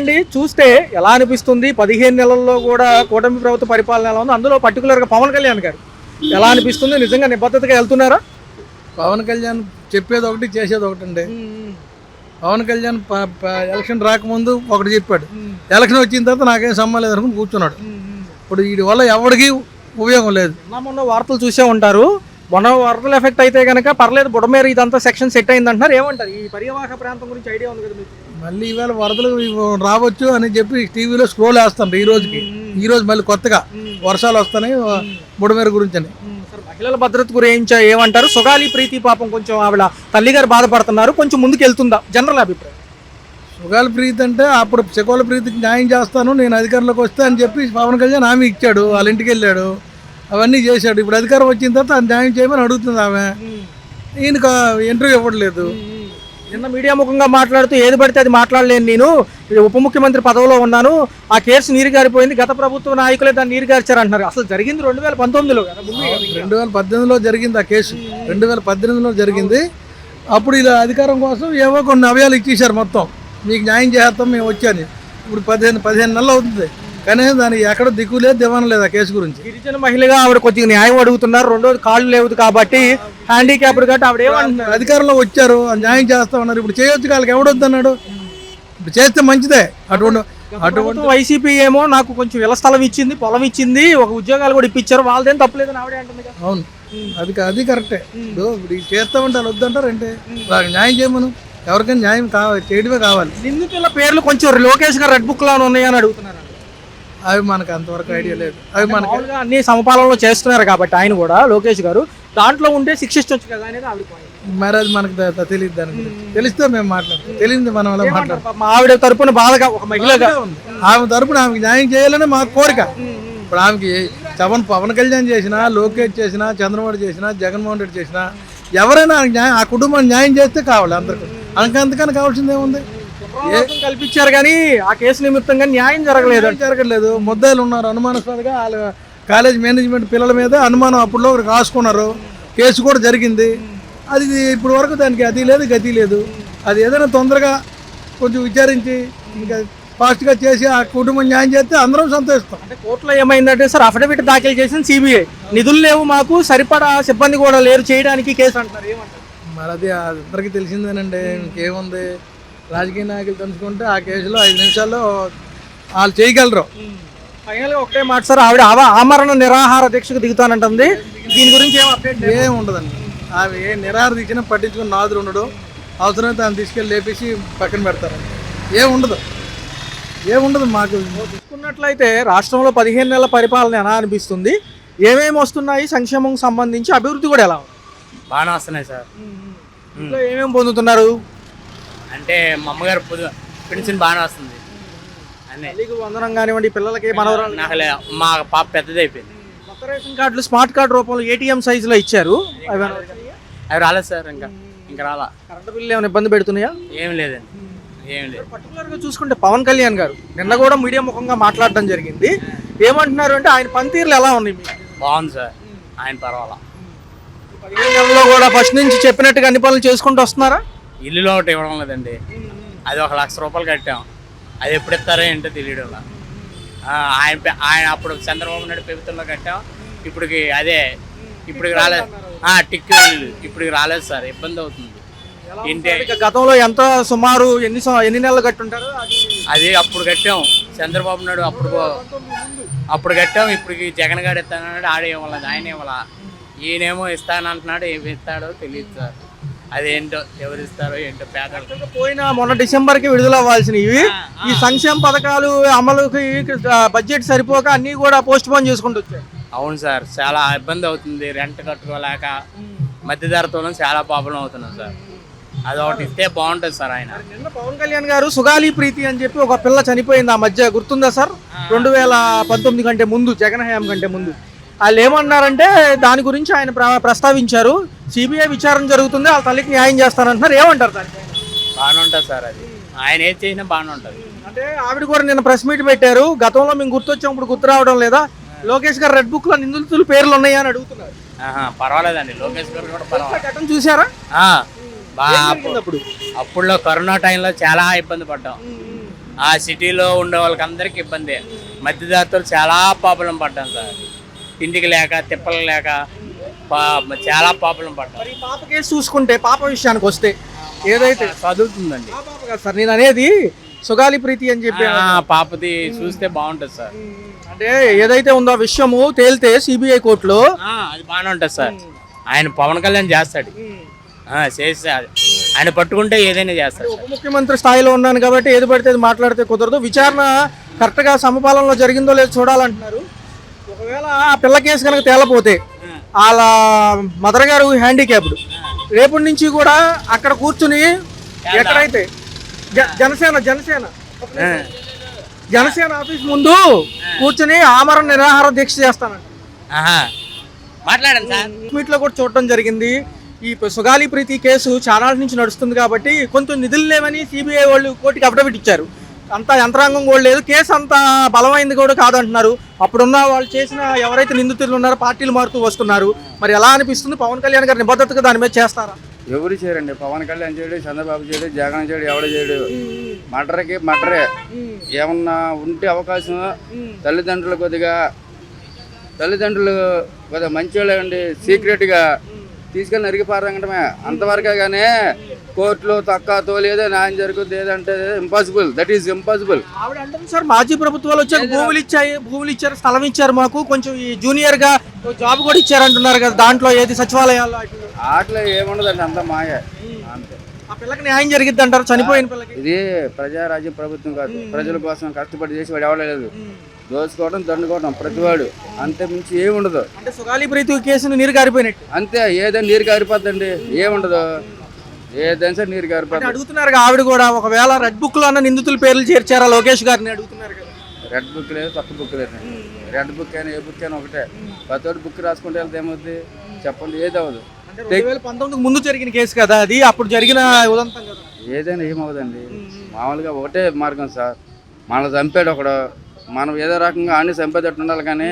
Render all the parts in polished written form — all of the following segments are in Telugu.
అండి చూస్తే ఎలా అనిపిస్తుంది 15 నెలల్లో కూడా కూటమి ప్రభుత్వ పరిపాలన ఎలా ఉంది, అందులో పర్టికులర్గా పవన్ కళ్యాణ్ గారు ఎలా అనిపిస్తుంది? నిజంగా నిబద్ధతగా వెళ్తున్నారా? పవన్ కళ్యాణ్ చెప్పేది ఒకటి చేసేది ఒకటి అండి. పవన్ కళ్యాణ్ ఎలక్షన్ రాకముందు ఒకటి చెప్పాడు, ఎలక్షన్ వచ్చిన తర్వాత నాకేం సంబంధం లేదు అనుకుని కూర్చున్నాడు. ఇప్పుడు వీడి వల్ల ఎవరికి ఉపయోగం లేదు. మొన్న వార్తలు చూసే ఉంటారు, మొన్న వరదలు ఎఫెక్ట్ అయితే కనుక పర్లేదు బుడమేరు ఇదంతా సెక్షన్ సెట్ అయింది అంటున్నారు. ఏమంటారు? ఈ పరివాహక ప్రాంతం గురించి ఐడియా ఉంది కదా మీకు? మళ్ళీ ఈవేళ వరదలు రావచ్చు అని చెప్పి టీవీలో స్క్రోల్ వేస్తాను ఈ రోజు మళ్ళీ కొత్తగా వర్షాలు వస్తాయి బుడమేరు గురించి అని. మహిళల భద్రత గురించి ఏమంటారు? సుగాలి ప్రీతి పాపం కొంచెం ఆవిడ తల్లిగారు బాధపడుతున్నారు, కొంచెం ముందుకు వెళ్తుందా జనరల్ అభిప్రాయం? సుగాలి ప్రీతి అంటే అప్పుడు చెకోల ప్రీతికి న్యాయం చేస్తాను నేను అధికారంలోకి వస్తా అని చెప్పి పవన్ కళ్యాణ్ హామీ ఇచ్చాడు, వాళ్ళ ఇంటికి వెళ్ళాడు, అవన్నీ చేశాడు. ఇప్పుడు అధికారం వచ్చిన తర్వాత న్యాయం చేయమని అడుగుతుంది ఆమె. ఈయనకు ఇంటర్వ్యూ ఇవ్వట్లేదు. నిన్న మీడియా ముఖంగా మాట్లాడుతూ ఏది పడితే అది మాట్లాడలేను, నేను ఉప ముఖ్యమంత్రి పదవిలో ఉన్నాను, ఆ కేసు నీరు గారిపోయింది, గత ప్రభుత్వ నాయకులే దాన్ని నీరు గారిచారు అంటున్నారు. అసలు జరిగింది 2019లో కదా, 2018లో జరిగింది ఆ కేసు. 2018లో జరిగింది. అప్పుడు ఇలా అధికారం కోసం ఏవో కొన్ని అభయాలు ఇచ్చేసారు, మొత్తం మీకు న్యాయం చేస్తాం మేము వచ్చాను. ఇప్పుడు 15 నెలలు అవుతుంది, కనీసం దానికి ఎక్కడ దిక్కు లేదు, దివానం లేదు ఆ కేసు గురించి. గిరిజన మహిళగా ఆవిడ కొద్దిగా న్యాయం అడుగుతున్నారు, రెండోది కాళ్ళు లేవు కాబట్టి హ్యాండిక్యాప్డ్ కాబట్టి ఆవిడ ఏమంటున్నారు? అధికారంలో వచ్చారు, న్యాయం చేస్తామన్నారు. ఇప్పుడు చేయొచ్చు, వాళ్ళకి ఎవడొద్దు అన్నాడు. ఇప్పుడు చేస్తే మంచిదే. అటువంటి వైసీపీ ఏమో నాకు కొంచెం ఇళ్ల స్థలం ఇచ్చింది, పొలం ఇచ్చింది, ఒక ఉద్యోగాలు కూడా ఇప్పించారు, వాళ్ళదేం తప్పలేదని ఆవిడే అంటుంది. అవును, అది కరెక్టే. ఇప్పుడు చేస్తామంటే వాళ్ళు వద్దంటారు అంటే వాళ్ళకి న్యాయం చేయమను. ఎవరికైనా న్యాయం చేయడమే కావాలి. నిందితుల పేర్లు కొంచెం లోకేష్ గారు రెడ్ బుక్ లో ఉన్నాయని అడుగుతున్నారు. అవి మనకు అంతవరకు ఐడియా లేదు. అవి మనకు అన్ని సమపాలనలో చేస్తున్నారు కాబట్టి ఆయన కూడా లోకేష్ గారు దాంట్లో ఉంటే శిక్షించవచ్చు కదా అనేది ఆవిడ పాయింట్. మరి అది మనకు తెలియదు, దాని గురించి తెలిస్తే మేము మాట్లాడతాం, తెలియదు మనం అలా మాట్లాడతాం. ఆవిడ తరపున బాధగా ఒక మహిళగా ఆమె తరపున ఆమెకి న్యాయం చేయాలని మా కోరిక. ఇప్పుడు ఆమెకి పవన్ కళ్యాణ్ చేసినా, లోకేష్ చేసినా, చంద్రబాబు చేసినా, జగన్మోహన్ రెడ్డి చేసినా, ఎవరైనా న్యాయం ఆ కుటుంబాన్ని న్యాయం చేస్తే కావాలి అందరికీ. అంతకన్నా కావాల్సింది ఏముంది? కల్పించారు కానీ ఆ కేసు నిమిత్తంగా న్యాయం జరగలేదు. ముద్దాయిలు ఉన్నారు అనుమానాస్పదగా, వాళ్ళ కాలేజ్ మేనేజ్మెంట్ పిల్లల మీద అనుమానం అప్పుడులో ఒకరికి రాసుకున్నారు, కేసు కూడా జరిగింది. అది ఇప్పుడు వరకు దానికి అది లేదు గతి లేదు. అది ఏదైనా తొందరగా కొంచెం విచారించి ఇంకా ఫాస్ట్గా చేసి ఆ కుటుంబం న్యాయం చేస్తే అందరం సంతోషిస్తాం. అంటే కోర్టులో ఏమైందంటే సార్ అఫిడవిట్ దాఖలు చేసిన సిబిఐ, నిధులు లేవు మాకు, సరిపడా సిబ్బంది కూడా లేరు చేయడానికి కేసు అంటారు. ఏమంటారు? మరి అది అందరికీ తెలిసిందేనండి. ఇంకేముంది, రాజకీయ నాయకులు తెలుసుకుంటే ఆ కేసులో 5 నిమిషాల్లో వాళ్ళు చేయగలరు. ఫైనల్గా ఒకటే మాట సార్, ఆవిడ ఆమరణ నిరాహార దీక్షకు దిగుతానంటుంది, దీని గురించి ఏం ఉండదండి. ఆమె ఏ నిరాహార దీక్షను పట్టించుకుని నాదులు ఉండడు, అవసరమైతే ఆమె తీసుకెళ్ళి లేపేసి పక్కన పెడతారండి. ఏముండదు మాకు. చూసుకున్నట్లయితే రాష్ట్రంలో 15 నెలల పరిపాలన ఎలా అనిపిస్తుంది? ఏమేమి వస్తున్నాయి? సంక్షేమం సంబంధించి అభివృద్ధి కూడా ఎలా ఉంది? బాగానే వస్తున్నాయి సార్. ఇంట్లో ఏమేమి పొందుతున్నారు? అంటే మా అమ్మగారు పెన్షన్ బాగానే వస్తుంది. తల్లికి వందనం కానివ్వండి, పిల్లలకి మనవరాలు. మా పాప పెద్దది అయిపోయింది. కొత్త రేషన్ కార్డులు స్మార్ట్ కార్డు రూపంలో ATM సైజులో ఇచ్చారు, అవి రాలేదు సార్. ఇంకా రాలా. కరెంటు బిల్లు ఏమైనా ఇబ్బంది పెడుతున్నాయా? ఏం లేదండి, ఏం లేదు. పర్టికులర్గా చూసుకుంటే పవన్ కళ్యాణ్ గారు నిన్న కూడా మీడియా ముఖంగా మాట్లాడడం జరిగింది. ఏమంటున్నారు అంటే ఆయన పనితీరులు ఎలా ఉన్నాయి? బాగుంది సార్, ఆయన పర్వాలా. 15 నెలల్లో కూడా ఫస్ట్ నుంచి చెప్పినట్టుగా అన్ని పనులు చేసుకుంటూ వస్తున్నారా? ఇల్లులో ఒకటి ఇవ్వడం లేదండి, అది 1 లక్ష రూపాయలు కట్టాం, అది ఎప్పుడు ఇస్తారో ఏంటో తెలియడం. ఆయన అప్పుడు చంద్రబాబు నాయుడు ప్రభుత్వంలో కట్టాం, ఇప్పటికి అదే ఇప్పటికి రాలేదు. టిక్కు ఇప్పటికి రాలేదు సార్, ఇబ్బంది అవుతుంది. గతంలో ఎంత సుమారు ఎన్ని నెలలు కట్టుంటారు? అది అప్పుడు కట్టాం, చంద్రబాబు నాయుడు అప్పుడు కట్టాం. ఇప్పటికి జగన్ గారు ఇస్తానన్నాడు, ఆడే ఇవ్వాలి, ఆయన ఇవ్వాల. ఈయనేమో ఇస్తానంటున్నాడు, ఏమి ఇస్తాడో తెలియదు సార్. అదేంటో ఎవరు ఇస్తారో ఏంటో. పేదలకు మొన్న డిసెంబర్కి విడుదల అవ్వాల్సినవి ఈ సంక్షేమ పథకాలు అమలుకి బడ్జెట్ సరిపోక అన్ని కూడా పోస్ట్ పోన్ చేసుకుంటూ వచ్చాయి. అవును సార్, చాలా ఇబ్బంది అవుతుంది. రెంట్ కట్టుకోలేక మధ్యధరతో చాలా ప్రాబ్లం అవుతున్నాం సార్. అదొకటి ఇస్తే బాగుంటుంది సార్. ఆయన నిన్న పవన్ కళ్యాణ్ గారు సుగాలి ప్రీతి అని చెప్పి ఒక పిల్ల చనిపోయింది ఆ మధ్య, గుర్తుందా సార్? 2019 కంటే ముందు, జగన్ హయాం కంటే ముందు. వాళ్ళు ఏమన్నారంటే దాని గురించి ఆయన ప్రస్తావించారు, సిబిఐ విచారణ జరుగుతుంది, వాళ్ళ తల్లికి న్యాయం చేస్తానంటున్నారు. ఏమంటారు దానికి? బాగానే ఉంటుంది సార్, అది ఆయన ఏది చేసినా బాగానే ఉంటుంది. అంటే ఆవిడ కూడా నిన్న ప్రెస్ మీట్ పెట్టారు, గతంలో మేము గుర్తొచ్చాం గుర్తు రావడం లేదా, లోకేష్ గారు రెడ్ బుక్ లో నిందితుల పేర్లు ఉన్నాయా అని అడుగుతున్నారు. పర్వాలేదండి, లోకేష్ గారు కూడా పర్వాలేదు. చూసారా? అప్పుడు కరోనా టైంలో చాలా ఇబ్బంది పడ్డాం. ఆ సిటీలో ఉండే వాళ్ళకి అందరికి ఇబ్బంది. మధ్యదారులు చాలా ప్రాబ్లం పడ్డాం సార్. ఇంటికి లేక తిప్పలు లేక చాలా ప్రాబ్లం పడ్డాం. మరి పాప కేసు చూసుకుంటే పాప విషయానికి వస్తే ఏదైతే చదువుతుందండి. ఆ పాప కాదు సార్, నేను అనేది సుగాలి ప్రీతి అని చెప్పి పాపది చూస్తే బాగుంటుంది సార్. అంటే ఏదైతే ఉందో ఆ విషయము తేలితే సిబిఐ కోర్టులో అది బాగానే ఉంటుంది సార్. ఆయన పవన్ కళ్యాణ్ చేస్తాడు, చేస్తే ఆయన పట్టుకుంటే ఏదైనా చేస్తాడు. ఉప ముఖ్యమంత్రి స్థాయిలో ఉన్నాను కాబట్టి ఏది పడితే అది మాట్లాడితే కుదరదు. విచారణ కరెక్ట్గా సమపాలనలో జరిగిందో లేదో చూడాలంటున్నారు. ఒకవేళ ఆ పిల్ల కేసు కనుక తేలపోతే వాళ్ళ మదర్ గారు హ్యాండిక్యాప్డ్, రేపటి నుంచి కూడా అక్కడ కూర్చుని ఎక్కడైతే జనసేన ఆఫీస్ ముందు కూర్చుని ఆమరణ నిరాహార దీక్ష చేస్తానంట. మాట్లాడండి సార్. మీట్లో కూడా చూడటం జరిగింది. ఈ సుగాలి ప్రీతి కేసు చాలా నుంచి నడుస్తుంది కాబట్టి కొంచెం నిధులు లేవని సిబిఐ వాళ్ళు కోర్టుకి అఫిడవిట్ ఇచ్చారు. అంత యంత్రాంగం కూడా లేదు, కేసు అంత బలమైంది కూడా కాదంటున్నారు. అప్పుడున్న వాళ్ళు చేసిన ఎవరైతే నిందితులు ఉన్నారో పార్టీలు మారుతూ వస్తున్నారు. మరి ఎలా అనిపిస్తుంది? పవన్ కళ్యాణ్ గారి నిబద్ధతగా దాని మీద చేస్తారా? ఎవరు చేయరండి. పవన్ కళ్యాణ్ చేయడు, చంద్రబాబు చేయడు, జగన్ చేయడు, ఎవడ చేయడు. మటర్కి మటరే. ఏమన్నా ఉంటే అవకాశం తల్లిదండ్రులు కొద్దిగా మంచి వాళ్ళండి, సీక్రెట్గా తీసుకెళ్ళి నరికిపారంగటమే అంతవరకే. కానీ కోర్టులో తక్కువ తోలేదో న్యాయం జరుగుతుంది ఏదంటే ఇంపాసిబుల్. That is impossible. ఆవిడ అంటుంది సార్, మాజీ ప్రభుత్వాలు వచ్చాక భూములు ఇచ్చారు, స్థలం ఇచ్చారు, మాకు కొంచెం ఈ జూనియర్ గా జాబ్ కూడా ఇచ్చారు అంటున్నారు కదా. దాంట్లో ఏది సచివాలయాల్లో ఆటలో ఏముండదండి, అంత మాయ అంతే. ఆ పిల్లకి న్యాయం జరిగిద్ది అంటారు, చనిపోయిన పిల్లకి. ఇది ప్రజారాజ్యం ప్రభుత్వం కాదు. ప్రజల కోసం కష్టపడి చేసి వాడు ఎవడలేదు. దోచుకోవడం, దండుకోవడం ప్రతివాడు, అంతే మించి ఏముండదు. అంటే సుగాలి ప్రీతి కేసును నీరు గారిపోయినట్టు అంతే. ఏదైనా నీరు గారిపోద్దండి, ఏముండదు. ఏదైనా సరే నీరు గారిపోద్ది. అడుగుతున్నారు ఆవిడ కూడా, ఒకవేళ రెడ్ బుక్ లో అన్న నిందితుల పేర్లు చేర్చారా లోకేష్ గారిని అడుగుతున్నారు కదా. రెడ్ బుక్ లేదు, కొత్త బుక్ లేదు. రెడ్ బుక్ అయినా ఏ బుక్ అయినా ఒకటే. ప్రతి బుక్ రాసుకుంటే వెళ్తే ఏమవుద్ది చెప్పండి, ఏది అవ్వదు. 2019 ముందు జరిగిన కేసు కదా అది, అప్పుడు జరిగిన ఉదంతం కదా. ఏదైనా ఏమవుదండి. మామూలుగా ఒకటే మార్గం సార్. మనం చంపాడు ఒకడు, మనం ఏదో రకంగా అన్ని చంపేటట్టు ఉండాలి. కానీ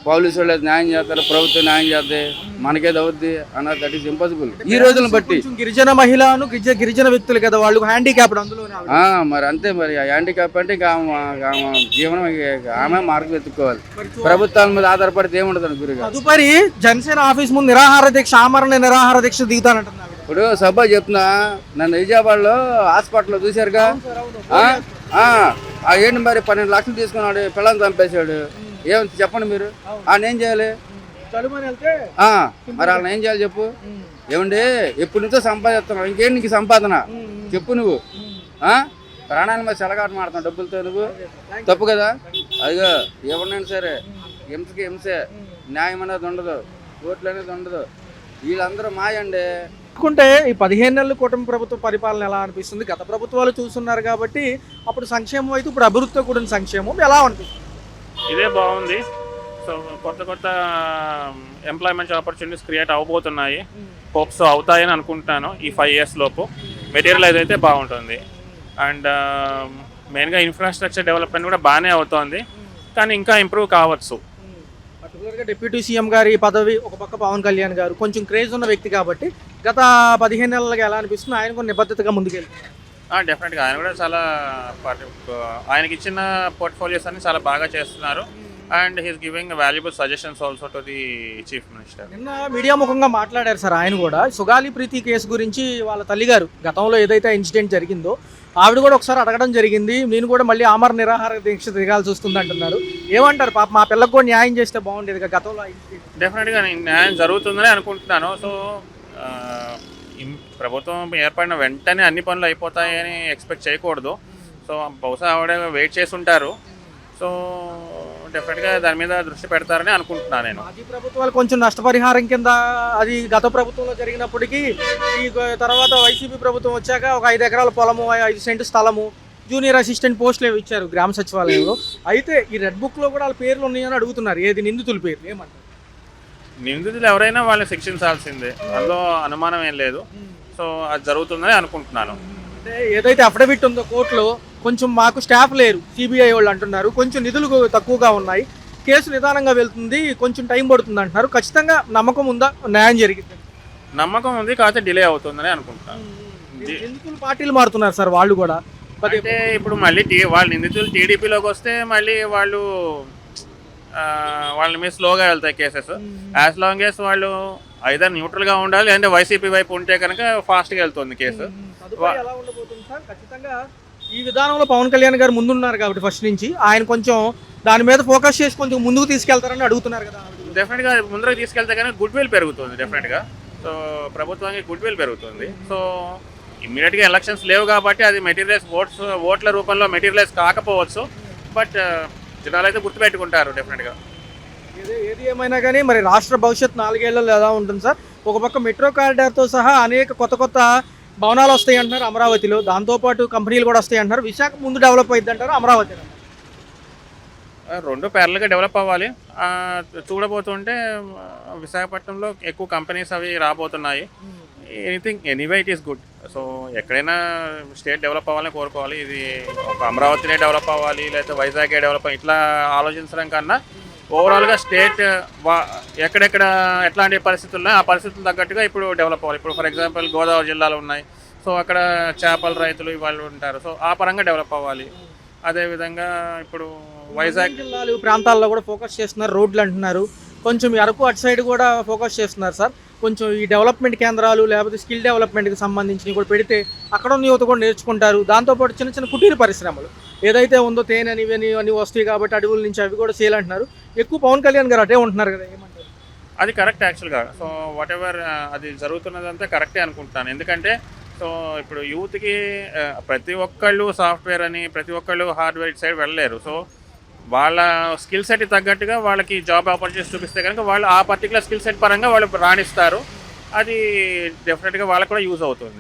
పోలీసు వాళ్ళు న్యాయం చేస్తారు, ప్రభుత్వం న్యాయం చేద్ది, మనకేది అవుద్ది అన్నది. దట్ ఈస్ ఇంపాసిబుల్ ఈ రోజులను బట్టి. గిరిజన మహిళను గిరిజన వ్యక్తులు కదా వాళ్ళు, హ్యాండిక్యాప్డ్ అందులో. మరి అంతే. మరి హ్యాండిక్యాప్ అంటే ఇంకా జీవనం ఆమె మార్గం ఎత్తుకోవాలి. ప్రభుత్వాల మీద ఆధారపడితే ఏముండదు గురుగా. తదుపరి జనసేన ఆఫీస్ ముందు నిరాహార దీక్ష, ఆమరణ నిరాహార దీక్ష దిగుతానంటున్నారు. ఇప్పుడు సభ చెప్తున్నా, నన్ను విజయవాడలో హాస్పిటల్లో చూశారుగా. ఏంటి మరి 12 లక్షలు తీసుకున్నాడు, పిల్లల్ని చంపేశాడు. ఏమంత చెప్పండి మీరు. నేను చేయాలి మరి వాళ్ళని ఏం చేయాలి చెప్పు. ఏమండి ఎప్పటి నుంచో సంపాదిస్తున్నావు, ఇంకేం నీకు సంపాదన చెప్పు. నువ్వు ప్రాణాల మీద చెలగాట మాడుతున్నావు డబ్బులతో, నువ్వు తప్పు కదా. అదిగో ఎవరినైనా సరే హింసకి హింసే, న్యాయం అనేది ఉండదు, కోర్టులు అనేది ఉండదు. వీళ్ళందరూ మాయండి. అనుకుంటే ఈ 15 నెలలు కూటమి ప్రభుత్వ పరిపాలన ఎలా అనిపిస్తుంది? గత ప్రభుత్వాలు చూస్తున్నారు కాబట్టి అప్పుడు సంక్షేమం అయితే, ఇప్పుడు అభివృద్ధితో కూడిన సంక్షేమం ఎలా అనిపిస్తుంది? ఇదే బాగుంది. సో కొత్త ఎంప్లాయ్మెంట్ ఆపర్చునిటీస్ క్రియేట్ అవబోతున్నాయి. హోప్స్ అవుతాయని అనుకుంటున్నాను. ఈ 5 years లోపు మెటీరియలైజ్ అయితే బాగుంటుంది. అండ్ మెయిన్గా ఇన్ఫ్రాస్ట్రక్చర్ డెవలప్మెంట్ కూడా బాగానే అవుతుంది, కానీ ఇంకా ఇంప్రూవ్ కావచ్చు. పర్టికులర్గా డిప్యూటీ సీఎం గారి పదవి ఒక పక్క, పవన్ కళ్యాణ్ గారు కొంచెం క్రేజ్ ఉన్న వ్యక్తి కాబట్టి గత 15 నెలలుగా ఎలా అనిపిస్తుంది? ఆయన కూడా నిబద్ధతగా ముందుకెళ్తున్నారు. డెఫినెట్గా ఆయన కూడా చాలా ఆయనకి ఇచ్చిన పోర్ట్ఫోలియోస్ అన్ని చాలా బాగా చేస్తున్నారు. And he's giving valuable suggestions also to the chief minister. నిన్న మీడియా ముఖంగా మాట్లాడారు సార్ ఆయన కూడా. సుగాలి ప్రీతి కేసు గురించి వాళ్ళ తల్లిగారు గతంలో ఏదైతే ఇన్సిడెంట్ జరిగిందో ఆవిడ కూడా ఒకసారి అడగడం జరిగింది. నేను కూడా మళ్ళీ ఆమరణ నిరాహార దీక్ష దిగాల్సి వస్తుంది అంటున్నారు. ఏమంటారు? పాప మా పిల్లలకు కూడా న్యాయం చేస్తే బాగుండేది కదా గతంలో. డెఫినెట్గా న్యాయం జరుగుతుందని అనుకుంటున్నాను. సో ప్రభుత్వం ఏర్పడిన వెంటనే అన్ని పనులు అయిపోతాయని ఎక్స్పెక్ట్ చేయకూడదు. సో బహుశా ఆవిడ వెయిట్ చేసి ఉంటారు. సో డెఫినెట్గా దాని మీద దృష్టి పెడతారని అనుకుంటున్నాను నేను. మాజీ ప్రభుత్వాలు కొంచెం నష్టపరిహారం కింద అది గత ప్రభుత్వంలో జరిగినప్పటికీ, ఈ తర్వాత వైసీపీ ప్రభుత్వం వచ్చాక ఒక 5 ఎకరాల పొలము, 5 సెంటు స్థలము, జూనియర్ అసిస్టెంట్ పోస్టులు ఇచ్చారు గ్రామ సచివాలయంలో. అయితే ఈ రెడ్ బుక్లో కూడా వాళ్ళ పేర్లు ఉన్నాయని అడుగుతున్నారు. ఏది నిందితుల పేర్లు ఏమంటారు? నిందితులు ఎవరైనా వాళ్ళని శిక్షించాల్సిందే, అందులో అనుమానం ఏం లేదు. సో అది జరుగుతుందని అనుకుంటున్నాను. అంటే ఏదైతే అఫిడవిట్ ఉందో కోర్టులో, కొంచెం మాకు స్టాఫ్ లేరు సిబిఐ వాళ్ళు అంటున్నారు, కొంచెం నిధులు తక్కువగా ఉన్నాయి, కేసు నిదానంగా వెళ్తుంది, కొంచెం టైం పడుతుంది అంటున్నారు. ఖచ్చితంగా నమ్మకం ఉందా న్యాయం జరిగింది? నమ్మకం ఉంది, కాకపోతే డిలే అవుతుందని అనుకుంటున్నాను. ఎందుకు పార్టీలు మారుతున్నారు సార్ వాళ్ళు కూడా? అంటే ఇప్పుడు మళ్ళీ వాళ్ళ నిందితులు టీడీపీలోకి వస్తే మళ్ళీ వాళ్ళు వాళ్ళ మీద స్లోగా వెళ్తాయి కేసెస్. యాజ్ లాంగ్ యాజ్ వాళ్ళు ఐదర్ న్యూట్రల్గా ఉండాలి, అంటే వైసీపీ వైపు ఉంటే కనుక ఫాస్ట్గా వెళ్తుంది కేసు. తదుపరి ఎలా ఉండబోతుంది సార్? ఖచ్చితంగా ఈ విధానంలో పవన్ కళ్యాణ్ గారు ముందున్నారు కాబట్టి ఫస్ట్ నుంచి ఆయన కొంచెం దాని మీద ఫోకస్ చేసి కొంచెం ముందుకు తీసుకెళ్తారని అడుగుతున్నారు కదా. డెఫినెట్గా ముందరకు తీసుకెళ్తే కానీ గుడ్ విల్ పెరుగుతుంది డెఫినెట్గా. సో ప్రభుత్వానికి గుడ్ విల్ పెరుగుతుంది. సో ఇమ్మీడియట్గా ఎలక్షన్స్ లేవు కాబట్టి అది మెటీరియల్స్ ఓట్ల రూపంలో మెటీరియలైజ్ కాకపోవచ్చు, బట్ జనాలు అయితే గుర్తుపెట్టుకుంటారు డెఫినెట్గా. ఏది ఏమైనా కానీ మరి రాష్ట్ర భవిష్యత్ 4 ఏళ్లలో ఎలా ఉంటుంది సార్? ఒక పక్క మెట్రో కారిడార్తో సహా అనేక కొత్త భవనాలు వస్తాయి అంటున్నారు అమరావతిలో, దాంతోపాటు కంపెనీలు కూడా వస్తాయి అంటున్నారు. విశాఖ ముందు డెవలప్ అయింది అంటారు, అమరావతి రెండు ప్యారల్గా డెవలప్ అవ్వాలి. చూడబోతుంటే విశాఖపట్నంలో ఎక్కువ కంపెనీస్ అవి రాబోతున్నాయి. Anyway it is good. So ఎక్కడైనా స్టేట్ డెవలప్ అవ్వాలని కోరుకోవాలి. ఇది ఒక అమరావతినే డెవలప్ అవ్వాలి లేకపోతే వైజాగే డెవలప్ ఇట్లా ఆలోచించడం కన్నా ఓవరాల్గా స్టేట్ ఎక్కడెక్కడ ఎట్లాంటి పరిస్థితులు ఉన్నాయి ఆ పరిస్థితులు తగ్గట్టుగా ఇప్పుడు డెవలప్ అవ్వాలి. ఇప్పుడు ఫర్ ఎగ్జాంపుల్ గోదావరి జిల్లాలో ఉన్నాయి, సో అక్కడ చేపల రైతులు వాళ్ళు ఉంటారు, సో ఆ పరంగా డెవలప్ అవ్వాలి. అదేవిధంగా ఇప్పుడు వైజాగ్ జిల్లాలు ప్రాంతాల్లో కూడా ఫోకస్ చేస్తున్నారు, రోడ్లు అంటున్నారు. కొంచెం అరకు అటు సైడ్ కూడా ఫోకస్ చేస్తున్నారు సార్. కొంచెం ఈ డెవలప్మెంట్ కేంద్రాలు లేకపోతే స్కిల్ డెవలప్మెంట్కి సంబంధించినవి కూడా పెడితే అక్కడ ఉన్న యువత కూడా నేర్చుకుంటారు. దాంతోపాటు చిన్న కుటీర పరిశ్రమలు ఏదైతే ఉందో తేనె అని వస్తాయి కాబట్టి అడవుల నుంచి అవి కూడా సేల్ అంటున్నారు. ఎక్కువ పవన్ కళ్యాణ్ గారు అటే ఉంటున్నారు కదా, ఏమంటారు? అది కరెక్ట్ యాక్చువల్గా. సో వాట్ ఎవర్ అది జరుగుతున్నదంతా కరెక్టే అనుకుంటాను. ఎందుకంటే సో ఇప్పుడు యూత్కి ప్రతి ఒక్కళ్ళు సాఫ్ట్వేర్ అని ప్రతి ఒక్కళ్ళు హార్డ్వేర్ ఇటు సైడ్ వెళ్ళలేరు. సో వాళ్ళ స్కిల్ సెట్ తగ్గట్టుగా వాళ్ళకి జాబ్ ఆపర్చునిటీస్ చూపిస్తే కనుక వాళ్ళు ఆ పర్టికులర్ స్కిల్ సెట్ పరంగా వాళ్ళు రాణిస్తారు. అది డెఫినెట్గా వాళ్ళకు కూడా యూజ్ అవుతుంది.